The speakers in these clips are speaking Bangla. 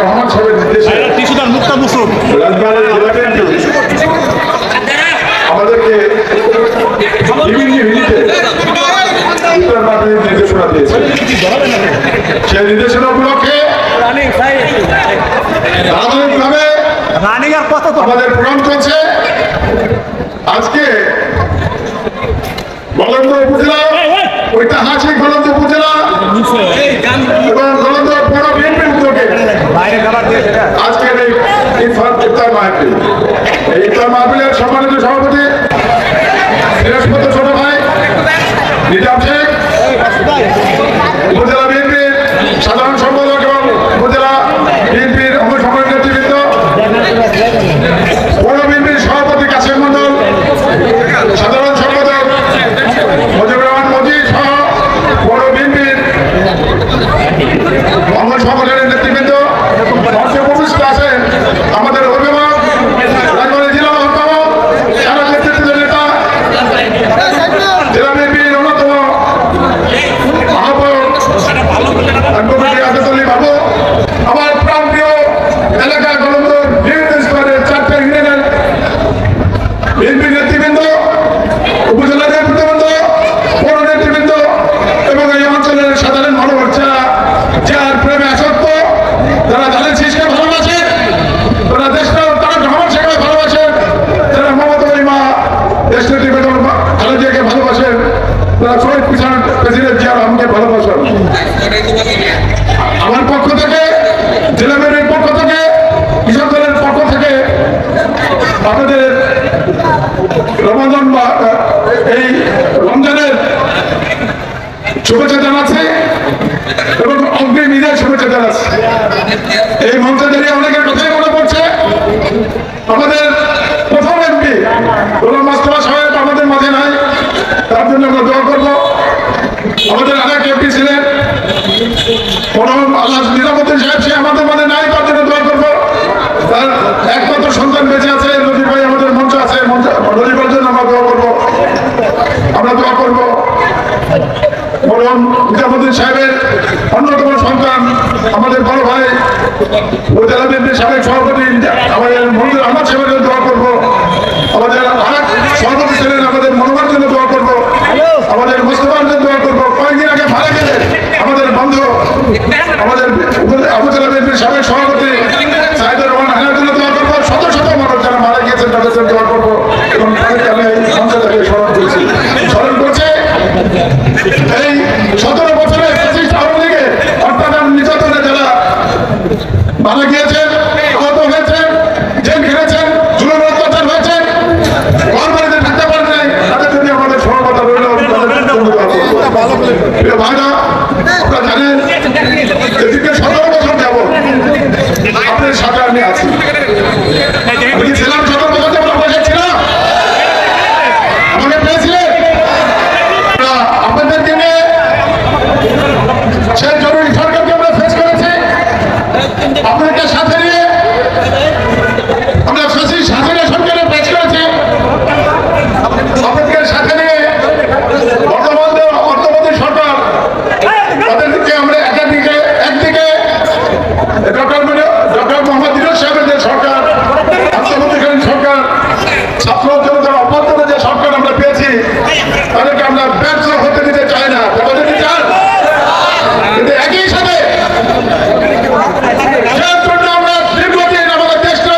রহমান সাহেবের নির্দেশে আমাদেরকে বিভিন্ন মিনিটে ইফতার মাহফিলের নির্দেশনা দিয়েছে। সেই নির্দেশনা উপলক্ষে ধারাবাহিকভাবে আমাদের প্রোগ্রাম চলছে। আজকে গলন্দ উপজেলা, ঐতিহাসিক গলন্দ উপজেলা এবং গলন্দ পৌর বিএনপির উদ্যোগে আজকের এই ইফতার মাহফিল, এই ইফতার মাহফিলের সম্মানিত সভাপতি বৃহস্পতি ছোট ভাই নিজাম শেখ, উপজেলা বিএনপির সাধারণ সম্পাদক এবং উপজেলা বিএনপির অঙ্গ সংগঠনের নেতৃবৃন্দ, পৌর বিএনপির সভাপতি কাশেম মন্ডল, সাধারণ সম্পাদক মুজিবুর রহমান মজি সহ পৌর বিএনপির অঙ্গ সংগঠনের নেতৃবৃন্দ, মঞ্চে উপস্থিত আছেন আমাদের অভিভাবক রাজবাড়ী জেলা মহকুমা সারা নেতৃত্বের নেতা, জেলা বিএনপির অন্যতম আহ্বায়ক অ্যাডভোকেট আজাদুল বাবু, আমার প্রাণপ্রিয় এলাকা গলন্দর বিভিন্ন স্তরের 4টে ইউনিয়নের বিএনপি নেতৃবৃন্দ, উপজেলা নেতৃবৃন্দ, পৌর নেতৃবৃন্দ এবং এই অঞ্চলের সাধারণ মানুষ যার প্রেমে আসক্ত, যারা ধানের শীষকে ভালোবাসে, তারা দেশটা তারা রহমান শেখকে ভালোবাসেন, যারা মমতা মা দেশনেত্রী বেগম খালেদা জিয়াকে ভালোবাসেন, তারা শহীদ প্রেসিডেন্ট জিয়া রহমানকে ভালোবাসেন। আমার পক্ষ থেকে, জেলা বিএনপির পক্ষ থেকে, কৃষক দলের পক্ষ থেকে আপনাদের রমজান বা এই রমজানের শুভেচ্ছা জানাচ্ছি এবং অগ্রিম ঈদের শুভেচ্ছা জানাচ্ছি। এই মঞ্চে দাঁড়িয়ে অনেকের কথাই মনে পড়ছে, আমাদের প্রথম এমপি গোলাম মোস্তফা সাহেব আমাদের মাঝে নাই, তার জন্য আমরা দোয়া করবো। আমাদের আরেক এমপি ছিলেন মরহুম আল্লাহ নিজামুদ্দিন সাহেব, সে আমাদের মাঝে নাই, তার জন্য দোয়া করবো। তার একমাত্র সন্তান বেঁচে আছে, নদীর ভাই আমাদের মঞ্চ আছে, নদীর ভাইয়ের জন্য আমরা দোয়া করবো। আমরা দোয়া করবো মরহুম নিজামুদ্দিন সাহেবের অন্যতম সন্তান আমাদের বড় ভাই উপজেলা বিএনপির সাবেক সভাপতি আমাদের মনিরুল আহমদ সাহেবের জন্য দোয়া করবো। আমাদের আরেক সভাপতি ছিলেন আমাদের মনোমার জন্য দোয়া করবো, আমাদের মোস্তফার জন্য দোয়া করবো। কয়েকদিন আগে মারা গেলেন আমাদের বন্ধু আমাদের উপজেলা বিএনপির সাবেক সভাপতি সাইদুর রহমান হানার জন্য দোয়া করবো। শত শত মানুষ যারা মারা গিয়েছেন তাদের জন্য দোয়া করবো এবং তাদেরকে আমি এই মঞ্চে থেকে স্মরণ করছি। স্মরণ করছে এই 17 বছরের আওয়ামী লীগে অর্থাৎ নির্যাতনে যারা মারা গিয়েছেন, আহত হয়েছেন, জেল খেলেছেন, জুলুম অত্যাচার হয়েছে, ঘর বাড়িতে থাকতে পারেন নাই, তাদের যদি আমাদের সহমতা রইল ভাইরা, আপনারা জানেন এদিকে 17 বছর যাব আপনার সাথে আমি আছি। আমি ছিলাম 17 বছর যাব বসে ছিলাম, আমাকে পেয়েছিলেন আপনাদেরকে নিয়ে সেই জরুরি সরকারকে আমরা ফেস করেছি, আপনাদেরকে সাথে নিয়ে আমরা স্বাধীন সরকারের ফেস করেছি, আপনাদেরকে সাথে নিয়ে অর্থমন্ত্রী সরকার তাদেরকে আমরা একদিকে ডক্টর মোহাম্মদ ইউনূস সাহেবের যে সরকার, অর্থমন্ত্রীকালীন সরকার, ছাত্র জনতার অভ্যন্তরে যে সরকার আমরা পেয়েছি, তাদেরকে আমরা ব্যর্থ হতে দিতে চাই না। দিতে চান, কিন্তু একই সাথে আমরা দীর্ঘদিন আমাদের দেশটা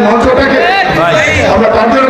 মঞ্চটাকে আমরা কার্যকর